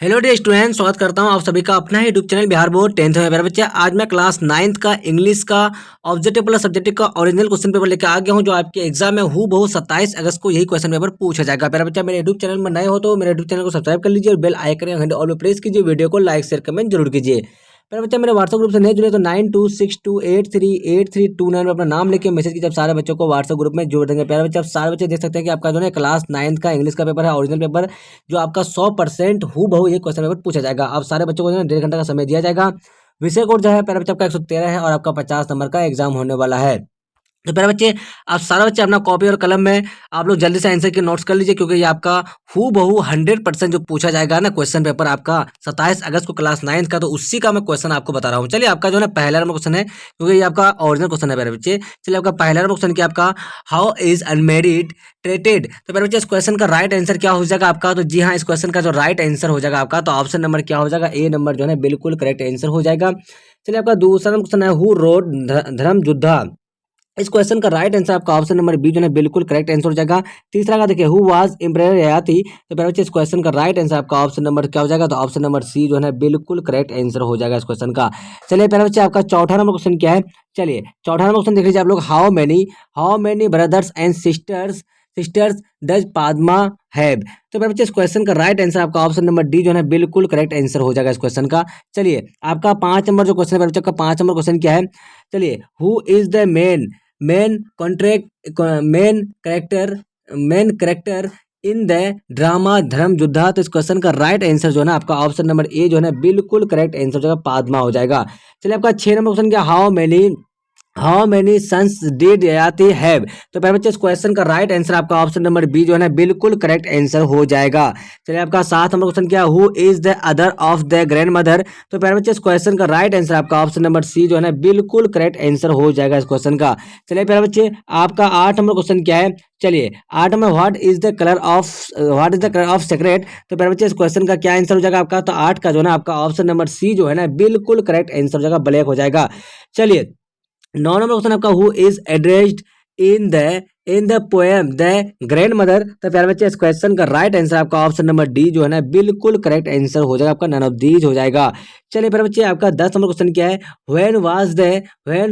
Hello dear student, स्वागत करता हूं आप सभी का अपना ही YouTube channel Bihar board 10th में। मेरा बच्चा आज मैं क्लास 9th का इंग्लिश का ऑब्जेक्टिव प्लस सब्जेक्टिव का ओरिजिनल क्वेश्चन पेपर लेकर आ गया हूं, जो आपके एग्जाम में हूबहू 27 अगस्त को यही क्वेश्चन पेपर पूछा जाएगा। मेरा बच्चा मेरे यूट्यूब चैनल में नए हो तो मेरे यूट्यूब चैनल को सब्सक्राइब कर लीजिए और बेल आइकन घंटे ऑल पे प्रेस कीजिए। वीडियो को लाइक शेयर कमेंट जरूर कीजिए। मेरा बच्चा मेरे व्हाट्सएप ग्रुप से नहीं जुड़े तो 9262838329 में अपना नाम लेके मैसेज कीजिए। सारे बच्चों को व्हाट्सएप ग्रुप में जोड़ देंगे। प्यारे बच्चे, आप सारे बच्चे देख सकते हैं कि आपका जो है क्लास 9th का इंग्लिश का पेपर है, ओरिजिनल पेपर, जो आपका 100% हूबहू ये क्वेश्चन पेपर पूछा जाएगा। आप सारे बच्चों को जो है 1.5 घंटा का समय दिया जाएगा। विषय कोड जो है प्यारे बच्चे आपका 113 है और आपका 50 नंबर का एग्जाम होने वाला है। तो प्यारे बच्चे, आप सारे बच्चे अपना कॉपी और कलम में आप लोग जल्दी से आंसर के नोट्स कर लीजिए, क्योंकि ये आपका हूबहू 100% जो पूछा जाएगा ना क्वेश्चन पेपर आपका 27 अगस्त को क्लास 9th का, तो उसी का मैं क्वेश्चन आपको बता रहा हूँ। चलिए, आपका जो है पहला नंबर क्वेश्चन है, क्योंकि ये आपका ओरिजिनल क्वेश्चन है प्यारे बच्चे। चलिए, आपका पहला नंबर क्वेश्चन क्या आपका, हाउ इज अनमेरिड ट्रीटेड। तो प्यारे बच्चे, इस क्वेश्चन का राइट आंसर क्या हो जाएगा आपका, तो जी हाँ, इस क्वेश्चन का जो राइट आंसर हो जाएगा आपका, तो ऑप्शन नंबर क्या हो जाएगा, ए नंबर जो है बिल्कुल करेक्ट आंसर हो जाएगा। चलिए, आपका दूसरा नंबर क्वेश्चन है, हु रोड धर्म युद्धा। इस क्वेश्चन का राइट आंसर आपका ऑप्शन नंबर बी जो है बिल्कुल करेक्ट आंसर हो जाएगा। तीसरा का देखिए, हु वाज एम्परर ययाति। तो प्यारे बच्चे, इस क्वेश्चन का राइट आंसर आपका ऑप्शन नंबर क्या हो जाएगा, तो ऑप्शन नंबर सी जो है बिल्कुल करेक्ट आंसर हो जाएगा इस क्वेश्चन का। चलिए प्यारे बच्चे, आपका चौथा नंबर क्वेश्चन क्या है। चलिए, चौथा नंबर क्वेश्चन देख लीजिए आप लोग, how many brothers and sisters does Padma have. तो प्यारे बच्चे, इस क्वेश्चन का राइट आंसर आपका ऑप्शन नंबर डी जो है बिल्कुल करेक्ट आंसर हो जाएगा इस क्वेश्चन का। चलिए, आपका 5 नंबर जो क्वेश्चन है प्यारे बच्चे, आपका 5 नंबर क्वेश्चन क्या है। चलिए, who is the main contract main character in the drama धर्म युद्धा। तो इस क्वेश्चन का राइट आंसर जो है ना आपका ऑप्शन नंबर ए जो है बिल्कुल करेक्ट आंसर हो जाएगा, पादमा हो जाएगा। चलिए, आपका 6 नंबर क्वेश्चन क्या, how many sons did Yayati have. तो प्यारे बच्चे, इस क्वेश्चन का राइट आंसर आपका ऑप्शन नंबर बी जो है बिल्कुल करेक्ट आंसर हो जाएगा। चलिए, आपका 7 नंबर क्वेश्चन क्या, who is the other of the grand mother. तो प्यारे बच्चे, इस क्वेश्चन का राइट आंसर आपका ऑप्शन नंबर सी जो है बिल्कुल करेक्ट आंसर हो जाएगा इस क्वेश्चन का। चलिए प्यारे बच्चे, आपका 8 नंबर क्वेश्चन क्या है। चलिए, 8 में what is the colour of secret. तो प्यारे बच्चे, इस क्वेश्चन का क्या आंसर हो जाएगा आपका, तो 8 का जो है आपका ऑप्शन नंबर सी जो है बिल्कुल करेक्ट आंसर हो जाएगा, ब्लैक हो जाएगा। चलिए, 9 नंबर क्वेश्चन आपका, who is addressed in the poem the grand mother. तो प्यारे बच्चे, इस क्वेश्चन का राइट आंसर आपका ऑप्शन नंबर डी जो है बिल्कुल करेक्ट आंसर हो जाएगा, आपका नन ऑफ दीज हो जाएगा। चलिए प्यारे बच्चे, आपका 10 नंबर क्वेश्चन क्या है, when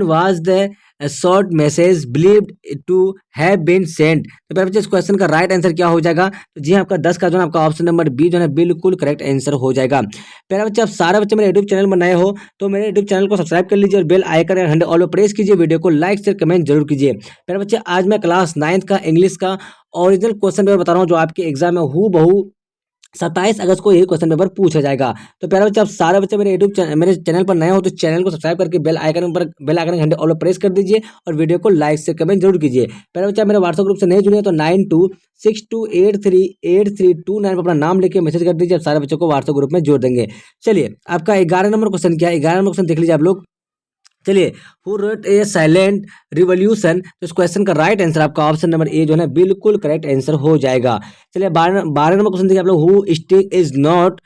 was the short message believed to have been sent. तो प्यारे बच्चे, इस क्वेश्चन का राइट आंसर क्या हो जाएगा, तो जी आपका 10 का जो है आपका ऑप्शन नंबर बी जो है बिल्कुल करेक्ट आंसर हो जाएगा। प्यारे बच्चे, आप सारे बच्चे मेरे यूट्यूब चैनल में नए हो तो मेरे यूट्यूब चैनल को सब्सक्राइब कर लीजिए और बेल आइकन घंटे ऑल पे प्रेस कीजिए। वीडियो को लाइक शेयर कमेंट जरूर कीजिए। प्यारे बच्चे, आज मैं क्लास 9th का इंग्लिश का ओरिजिनल क्वेश्चन पेपर बता रहा हूँ, जो आपके एग्जाम में हूबहू 27 अगस्त को यही क्वेश्चन पेपर पूछा जाएगा। तो प्यारे बच्चे, आप सारे बच्चे मेरे चैनल पर नए हो तो चैनल को सब्सक्राइब करके बेल आइकन घंटे ऑल प्रेस कर दीजिए और वीडियो को लाइक से कमेंट जरूर कीजिए। प्यारे बच्चे, मेरे व्हाट्सएप ग्रुप से नहीं जुड़े तो 9262838329 पर अपना नाम लेके मैसेज कर दीजिए। सारे बच्चों को व्हाट्सएप ग्रुप में जोड़ देंगे। चलिए, आपका 11 नंबर क्वेश्चन क्या है, 11 नंबर क्वेश्चन देख लीजिए आप लोग। चलिए, who wrote a silent revolution. तो इस क्वेश्चन का राइट आंसर आपका ऑप्शन नंबर ए जो है बिल्कुल करेक्ट आंसर हो जाएगा। चलिए, 12 नंबर क्वेश्चन देखिए आप लोग, who stick is not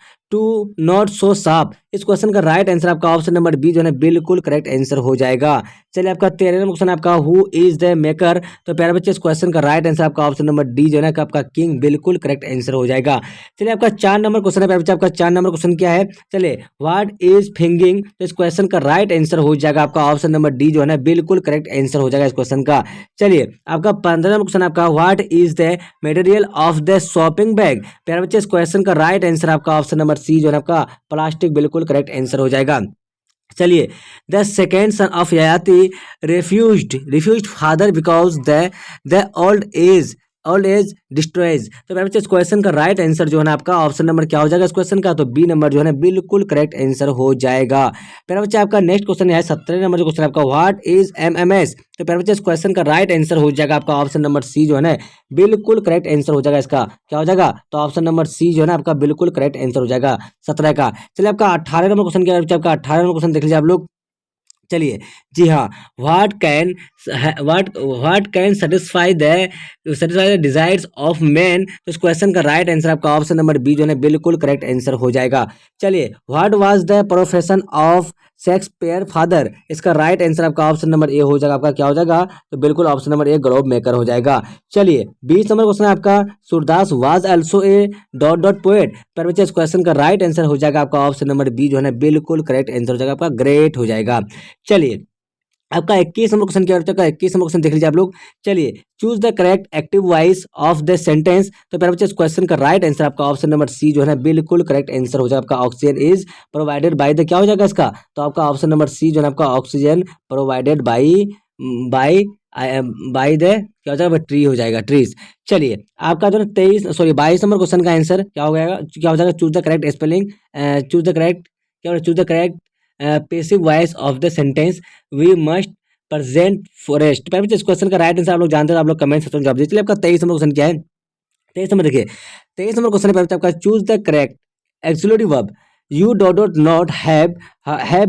so sharp. इस क्वेश्चन का राइट आंसर आपका ऑप्शन नंबर बी जो है बिल्कुल करेक्ट आंसर हो जाएगा। चलिए, आपका 13 नंबर क्वेश्चन आपका, हु इज द मेकर। तो प्यारे बच्चे, इस क्वेश्चन का राइट आंसर आपका ऑप्शन नंबर डी जो है आपका किंग बिल्कुल करेक्ट आंसर हो जाएगा। चलिए, आपका 4 नंबर क्वेश्चन है प्यारे बच्चे, आपका 4 नंबर क्वेश्चन क्या है। चलिए, व्हाट इज फिंगिंग। तो इस क्वेश्चन का राइट आंसर हो जाएगा आपका ऑप्शन नंबर डी जो है बिल्कुल करेक्ट आंसर हो जाएगा इस क्वेश्चन का। चलिए, आपका 15 नंबर क्वेश्चन आपका, what is the material of the shopping bag. प्यारे बच्चे, इस क्वेश्चन का राइट आंसर आपका ऑप्शन नंबर सी जो है आपका प्लास्टिक बिल्कुल करेक्ट आंसर हो जाएगा। चलिए, the second son of Yayati refused father because the old age destroys. तो मेरे बच्चे, इस क्वेश्चन का राइट आंसर जो है आपका ऑप्शन नंबर क्या हो जाएगा इस क्वेश्चन का, तो बी नंबर जो है बिल्कुल करेक्ट आंसर हो जाएगा। मेरे बच्चे, आपका नेक्स्ट क्वेश्चन है 17 नंबर जो क्वेश्चन आपका, व्हाट इज एमएमएस। तो मेरे बच्चे, इस क्वेश्चन का राइट आंसर हो जाएगा आपका ऑप्शन नंबर सी जो है बिल्कुल करेक्ट आंसर हो जाएगा। इसका क्या हो जाएगा, तो ऑप्शन नंबर सी जो है आपका बिल्कुल करेक्ट आंसर हो जाएगा 17 का। चलिए, आपका 18 नंबर क्वेश्चन क्या है, आपका 18 नंबर क्वेश्चन देख लीजिए आप लोग। चलिए, जी हाँ, what can satisfy the desires of man. तो इस क्वेश्चन का राइट आंसर आपका ऑप्शन नंबर बी जो है बिल्कुल करेक्ट आंसर हो जाएगा। चलिए, what was the profession of Shakespeare father. इसका राइट आंसर आपका ऑप्शन नंबर ए हो जाएगा। आपका क्या हो जाएगा? तो बिल्कुल option number A globe maker हो जाएगा। चलिए 20 नंबर क्वेश्चन है आपका, Surdas was also a dot dot poet. पर बच्चे इस क्वेश्चन का राइट आंसर हो जाएगा आपका ऑप्शन नंबर बी जो है ना बिल्कुल करेक्ट आंसर हो जाएगा आपका, ग्रेट हो जाएगा। चलिए आपका 21 नंबर क्वेश्चन क्या होता है? 21 नंबर क्वेश्चन देख लीजिए आप लोग। चलिए choose the correct active voice of the sentence. तो प्यारे बच्चे इस क्वेश्चन का राइट आंसर आपका ऑप्शन नंबर सी जो है ना बिल्कुल करेक्ट आंसर हो जाएगा आपका, oxygen is provided by the, क्या हो जाएगा इसका? तो आपका ऑप्शन नंबर सी जो है ना आपका, oxygen provided by by the, क्या हो जाएगा? ट्री हो जाएगा, ट्रीज। चलिए आपका जो 22 नंबर क्वेश्चन का आंसर क्या हो जाएगा? क्या हो जाएगा? Choose the correct spelling, choose the correct, क्या choose the correct passive voice of the sentence we must present forest. इस क्वेश्चन का राइट आंसर आप लोग जानते हैं, आप लोग कमेंट सेक्शन में जवाब दीजिए। आपका 23 नंबर क्वेश्चन क्या है? 23 नंबर देखिए, 23 नंबर क्वेश्चन है आपका, choose the correct exclusive verb U dot not have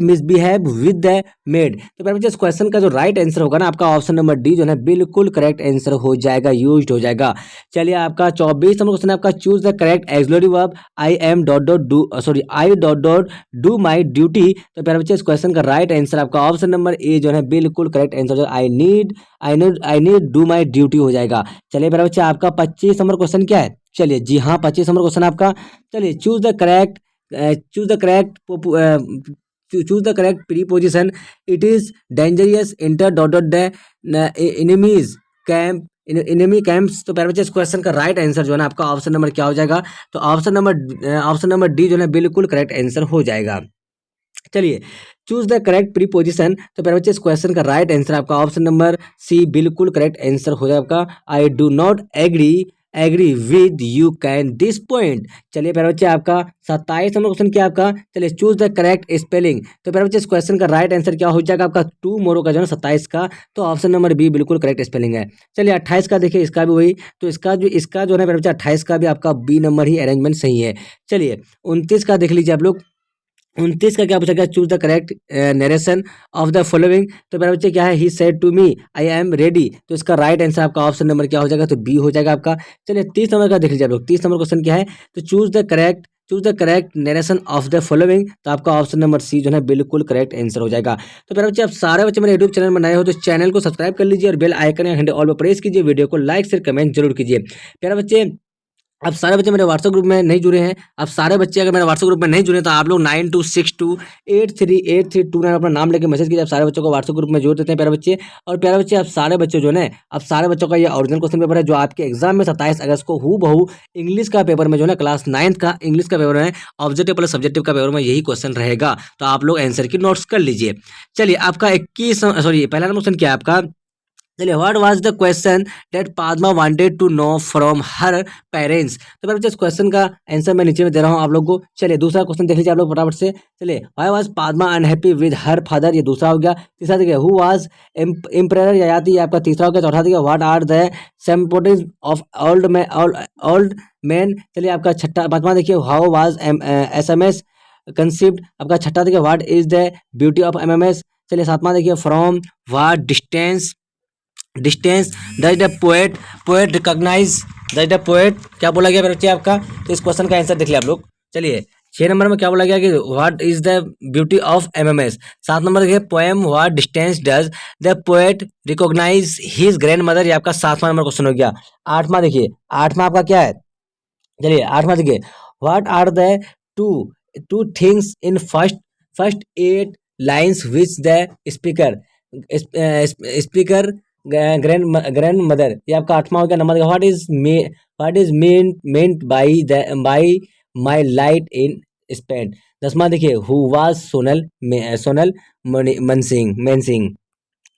misbehave with the made. तो बच्चे इस क्वेश्चन का जो राइट आंसर होगा ना आपका ऑप्शन नंबर डी जो है बिल्कुल करेक्ट आंसर हो जाएगा, यूज्ड हो जाएगा। चलिए आपका 24 नंबर क्वेश्चन है आपका, choose the correct exclusive verb I am I dot do my duty. तो प्यारे बच्चे इस क्वेश्चन का राइट आंसर आपका ऑप्शन नंबर ए जो है बिल्कुल correct answer I need do my duty हो जाएगा। चलिए प्यारे बच्चे आपका 25 नंबर क्वेश्चन क्या है? चलिए जी हाँ 25 नंबर क्वेश्चन आपका, चलिए choose the correct choose the correct preposition it is dangerous inter dot dot the enemies camp enemy camps. तो प्यारे बच्चे इस क्वेश्चन का राइट आंसर जो है ना आपका ऑप्शन नंबर क्या हो जाएगा? तो ऑप्शन नंबर डी जो है बिल्कुल करेक्ट आंसर हो जाएगा। चलिए चूज द करेक्ट प्रीपोजिशन। तो प्यारे बच्चे इस क्वेश्चन का राइट आंसर आपका ऑप्शन नंबर सी बिल्कुल करेक्ट आंसर हो जाएगा आपका, I do not agree with you can this point. चलिए प्यारे बच्चे आपका 27 नंबर क्वेश्चन क्या आपका? चलिए चूज द करेक्ट स्पेलिंग। तो प्यारे बच्चे इस क्वेश्चन का राइट आंसर क्या हो जाएगा आपका? टू मोरो का जो है 27 का, तो ऑप्शन नंबर बी बिल्कुल करेक्ट स्पेलिंग है। चलिए 28 का देखिए, इसका भी वही, तो इसका जो है प्यारे बच्चे 28 का भी आपका बी नंबर ही अरेंजमेंट सही है। चलिए 29 का देख लीजिए आप लोग, 29 का क्या पूछा गया? Choose the correct narration of the following. तो मेरा बच्चे क्या है? He said to me I am ready. तो इसका राइट आंसर आपका ऑप्शन नंबर क्या हो जाएगा? तो बी हो जाएगा आपका। चलिए 30 नंबर का देख लीजिए आप लोग, 30 नंबर क्वेश्चन क्या है? तो choose the correct narration of the following. तो आपका ऑप्शन नंबर सी जो है बिल्कुल करेक्ट आंसर हो जाएगा। तो मेरे बच्चे आप सारे बच्चे मेरे यूट्यूब चैनल में नए हो तो चैनल को सब्सक्राइब कर लीजिए और बेल आइकन या घंटे ऑल पर प्रेस कीजिए, वीडियो को लाइक शेयर कमेंट जरूर कीजिए। प्यारे बच्चे आप सारे बच्चे मेरे व्हाट्सएप ग्रुप में नहीं जुड़े हैं, आप सारे बच्चे अगर मेरे व्हाट्सएप ग्रुप में नहीं जुड़े तो आप लोग 9262838329 अपना नाम लेके मैसेज कीजिए। आप सारे बच्चों को व्हाट्सएप ग्रुप में जोड़ देते हैं प्यारे बच्चे। और प्यारे बच्चे आप सारे बच्चे जो है, आप सारे बच्चों का ये ओरिजिनल क्वेश्चन पेपर है जो आपके एग्जाम में 27 अगस्त को हूबहू इंग्लिश का पेपर में जो है क्लास 9th का इंग्लिश का पेपर में ऑब्जेक्टिव प्लस सब्जेक्टिव का पेपर में यही क्वेश्चन रहेगा। तो आप लोग आंसर की नोट्स कर लीजिए। चलिए आपका 21 पहला क्वेश्चन क्या है आपका? चलिए what was the question that Padma wanted to know from her parents. तो मेरे बच्चे इस क्वेश्चन का आंसर मैं नीचे में दे रहा हूँ आप लोगों को। चलिए दूसरा क्वेश्चन देख लीजिए आप लोग फटाफट से। चलिए why was Padma unhappy with her father, ये दूसरा हो गया। तीसरा देखिए हु वाज एम्परर ययाति, ये आपका तीसरा हो गया। चौथा देखिए what are the symptoms of old man. चलिए आपका छठा पांचवा देखिए हाउ वाज SMS कंसीव्ड। आपका छठा देखिए what is the beauty of MMS। चलिए सातवां देखिए from what distance does the poet recognise, does the poet, क्या बोला गया मेरे बच्चे आपका? तो इस क्वेश्चन का आंसर देख लिया आप लोग। चलिए 6 नंबर में क्या बोला गया कि what is the beauty of MMS। 7 नंबर देखिए poem what distance does the poet recognize his grandmother, ये आपका 7वां नंबर क्वेश्चन हो गया। 8वां देखिए, 8वां आपका क्या है? चलिए 8वां देखिए what are the two two things in first 8 lines which the speaker grandmother, ये आपका 8वां हो गया। Number what is meant by my light in spent. 10वां देखिए हु वाज सोनल मनसिंह।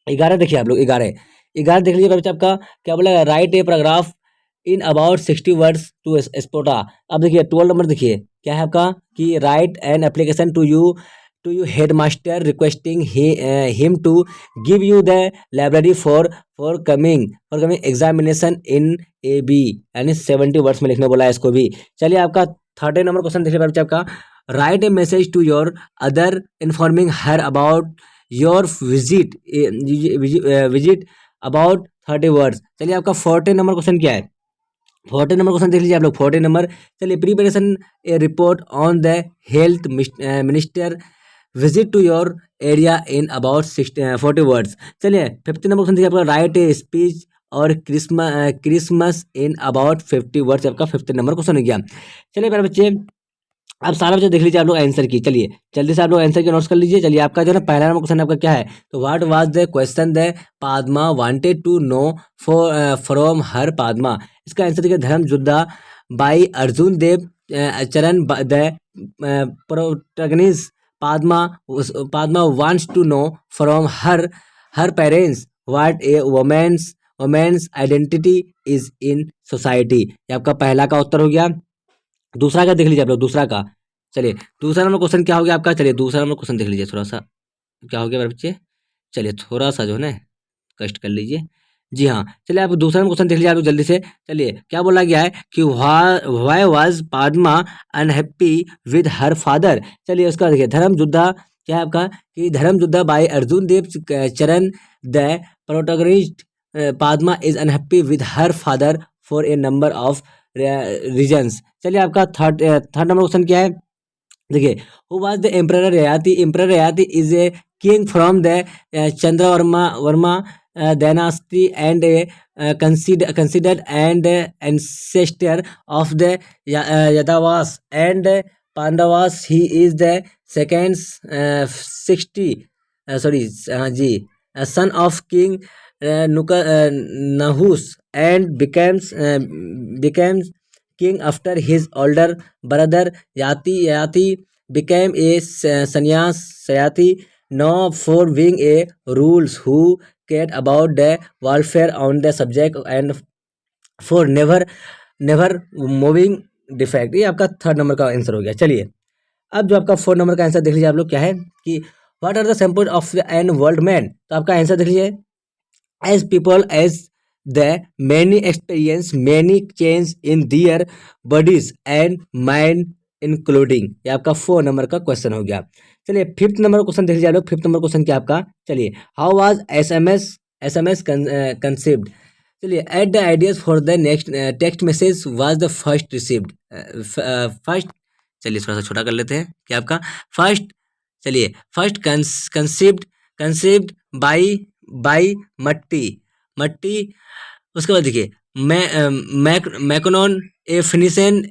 11 देखिए आप लोग, 11 देख लीजिए बच्चा आपका क्या बोला? Write a paragraph in about 60 words to sports. अब देखिए 12 नंबर देखिए क्या है आपका कि write an application to you headmaster requesting him to give you the library for coming examination in AB, यानी 70 वर्ड्स में लिखने बोला है इसको भी। चलिए आपका 13 नंबर क्वेश्चन देखिए बच्चा आपका write a message to your other informing her about your visit about 30 words. चलिए आपका 14 नंबर क्वेश्चन क्या है? 14 नंबर क्वेश्चन देख लीजिए आप लोग, 14 नंबर। चलिए preparation a report on the health minister visit to your area in about 40 words. चलिए 15 नंबर क्वेश्चन देखिए आपका, write a speech or Christmas in about 50 words, आपका 15 नंबर क्वेश्चन हो गया। चलिए मेरे बच्चे, अब सारा बच्चे देख लीजिए आप लोग आंसर की। चलिए जल्दी से आप लोग आंसर की नोट्स कर लीजिए। चलिए आपका जो है ना पहला नंबर क्वेश्चन आपका क्या है, तो what was the question the Padma wanted to know from her Padma. इसका आंसर देखिए, Dharma Yuddha by Arjun Dev Charan the protagonist Padma Padma wants to know from her parents what a women's identity is in society. ये आपका पहला का उत्तर हो गया। दूसरा का देख लीजिए आप लोग, दूसरा का। चलिए दूसरा नंबर क्वेश्चन क्या हो गया आपका, चलिए दूसरा नंबर क्वेश्चन देख लीजिए थोड़ा सा, क्या हो गया मेरे बच्चे। चलिए थोड़ा सा जो है ना कष्ट कर लीजिए। जी हाँ, चलिए आप दूसरा नंबर क्वेश्चन देख लीजिए आप लोग जल्दी से। चलिए क्या बोला गया है कि why was Padma unhappy with her father. चलिए उसका देखिए, धर्म युद्धा क्या है आपका, कि धर्म युद्धा bye Arjun Dev Charan the protagonist Padma is unhappy with her father for a number of reasons. चलिए आपका थर्ड नंबर क्वेश्चन क्या है, देखिए, who was the emperor Yayati. Emperor Yayati is a king from the Chandravarma dynasty and considered and ancestor of the Yadavas and Pandavas. He is the second 60 sorry ji son of king Nahus and becomes king after his older brother Yati became a sannyasi now for being a rules who cared about the welfare on the subject and for never moving defect. ये आपका third number का answer हो गया। चलिए अब जो आपका fourth number का आंसर देख लीजिए आप लोग, क्या है कि what are the simple of an world man. तो आपका आंसर देख लीजिए, as people as the many experience many change in their bodies and mind including. ये आपका 4 नंबर का क्वेश्चन हो गया। चलिए फिफ्थ नंबर क्वेश्चन देख लीजिए लोग, फिफ्थ नंबर क्वेश्चन क्या आपका, चलिए हाउ वाज एसएमएस कंसीव्ड। चलिए at the ideas for the next text message was the first received. First, चलिए थोड़ा सा छोटा कर लेते हैं, क्या आपका फर्स्ट, चलिए फर्स्ट कंसीव्ड बाई मट्टी। उसके बाद देखिए मैकनोन ए Phoenician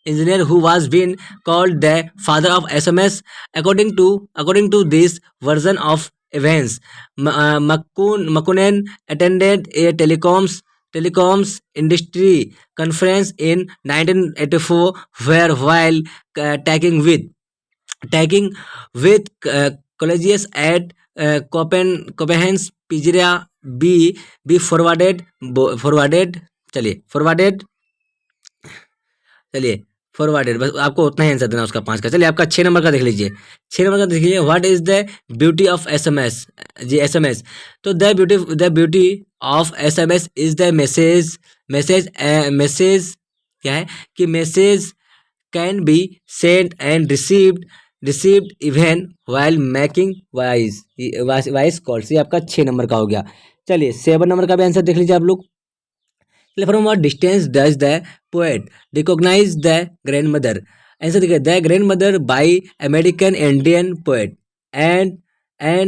engineer who was been called the father of SMS according to this version of events. Makunen attended a telecoms industry conference in 1984 where while tagging with colleges at Copenhagen's Pizzeria be forwarded चलिए forwarded, बस आपको उतना ही answer देना उसका 5 का। चलिए आपका 6 number का देख लीजिए, 6 नंबर का देखिए, what is the beauty of SMS. जी एसएमएस, तो the beauty of SMS is the message क्या है कि message can be sent and received even while making voice calls. ये आपका 6 नंबर का हो गया। चलिए 7 नंबर का भी आंसर देख लीजिए आप लोग। From what distance does the poet recognize the grandmother? Answer देखिए, the grandmother by American Indian poet and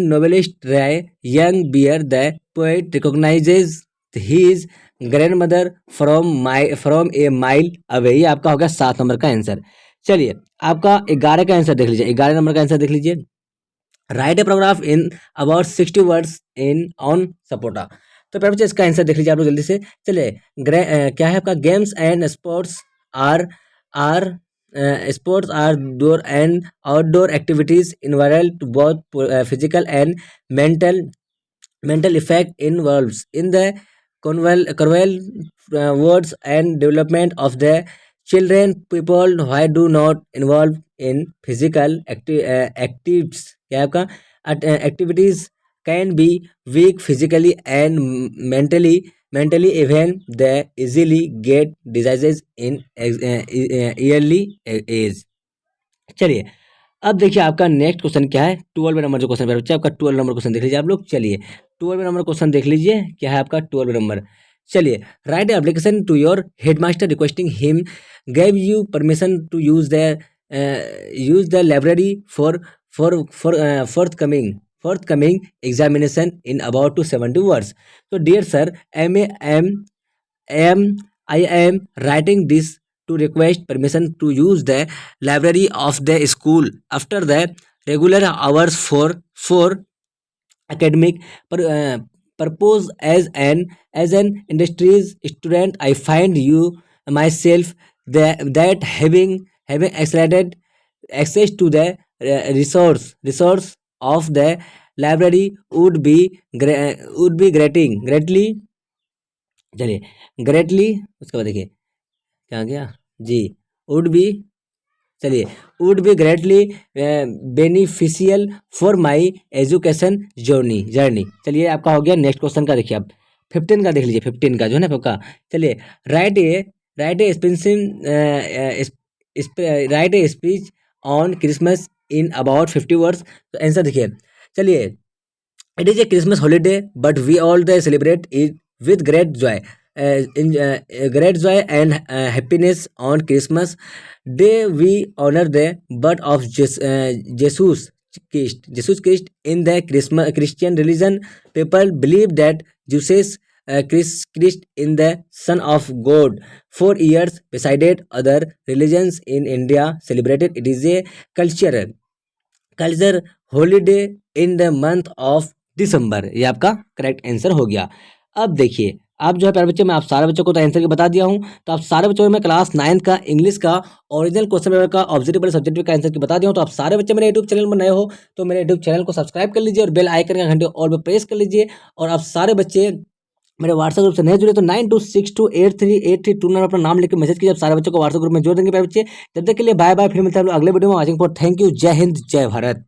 novelist Ray Young Bear. The poet recognizes his grandmother from a mile away. ये आपका होगा 7 number का answer. चलिए आपका 11 का answer देख लीजिए, 11 नंबर का आंसर देख लीजिए, write a paragraph in about 60 words in on sports. तो पहले इसका आंसर देख लीजिए आप लोग जल्दी से। चलिए क्या है आपका, games and sports are door and outdoor activities involve both physical and mental effect involves in the convey words and development of the children. People who do not involve in physical activities क्या है आपका activities can be weak physically and mentally even they easily get diseases in early age। चलिए अब देखिए आपका next question क्या है, 12 number जो क्वेश्चन है बच्चे, आपका 12 नंबर क्वेश्चन देख लीजिए आप लोग। चलिए 12 नंबर क्वेश्चन देख लीजिए, क्या है आपका 12 नंबर। चलिए write application to your headmaster requesting him gave you permission to use the library for forthcoming examination in about to 70 words. So dear sir, I am writing this to request permission to use the library of the school after the regular hours for academic purpose. As an industries student, I find you myself that having accelerated access to the resource of the library would be greatly, चलिए greatly, उसके बाद देखिए क्या आ गया जी, would be, चलिए would be greatly beneficial for my education journey. चलिए आपका हो गया। नेक्स्ट क्वेश्चन का देखिए आप 15 का देख लीजिए, 15 का जो है ना आपका। चलिए write a speech on Christmas in about 50 words. तो आंसर देखिए, चलिए it is a Christmas holiday but we all the celebrate it with great joy and happiness on Christmas Day. We honor the birth of Jesus Christ. In the Christian religion, people believe that Jesus Christ in the Son of God. For years, beside other religions in India celebrated. It is a culture holiday in the month of December. ये आपका correct answer हो गया। अब देखिए आप जो है प्यारे बच्चे, मैं आप सारे बच्चों को तो आंसर के बता दिया हूँ, तो आप सारे बच्चों को मैं क्लास 9 का इंग्लिश का ओरिजिनल क्वेश्चन पेपर का ऑब्जेक्टिव सब्जेक्टिव का आंसर की बता दिया हूँ। तो आप सारे बच्चे मेरे यूट्यूब चैनल में नए हो तो मेरे यूट्यूब चैनल को सब्सक्राइब कर लीजिए और बेल आइकन का घंटे ऑल पे प्रेस कर लीजिए। और आप सारे बच्चे मेरे व्हाट्सएप ग्रुप से नहीं जुड़े तो 9262838329 अपना नाम लेकर मैसेज कीजिए। आप सारे बच्चों को व्हाट्सएप ग्रुप में जोड़ देंगे प्यारे बच्चे। तब तक के लिए बाय बाय, फिर मिलते हैं अगले वीडियो में। वाचिंग फॉर, थैंक यू, जय हिंद, जय भारत।